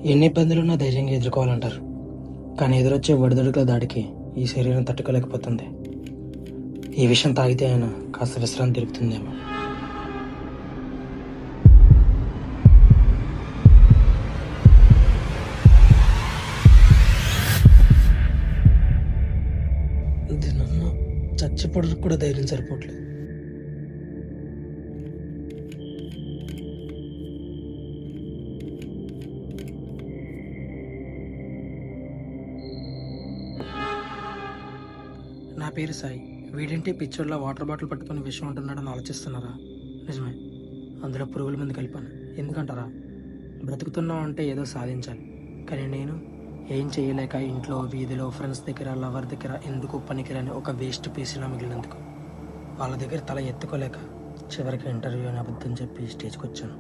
ఎన్ని ఇబ్బందులున్నా ధైర్యంగా ఎదుర్కోవాలంటారు, కానీ ఎదురొచ్చే ఒడిదుడుకుల దాడికి ఈ శరీరం తట్టుకోలేకపోతుంది. ఈ విషయం తాగితే అయినా కాస్త విశ్రాంతి దొరుకుతుందేమో. దీనమ్మ చచ్చిపోవడానికి కూడా ధైర్యం సరిపోవట్లేదు. నా పేరు సాయి. వీడింటి పిచ్చోళ్ళ వాటర్ బాటిల్ పట్టుకుని విషయం ఉంటున్నాడని ఆలోచిస్తున్నారా? నిజమే, అందులో పురుగుల మందు కలిపాను. ఎందుకంటారా? బ్రతుకుతున్నాం అంటే ఏదో సాధించాలి, కానీ నేను ఏం చేయలేక ఇంట్లో, వీధిలో, ఫ్రెండ్స్ దగ్గర, లవర్ దగ్గర ఎందుకు పనికిరాని ఒక వేస్ట్ పీసులా మిగిలినందుకు వాళ్ళ దగ్గర తల ఎత్తుకోలేక చివరికి ఇంటర్వ్యూ అని అబద్ధం చెప్పి స్టేజ్కి వచ్చాను.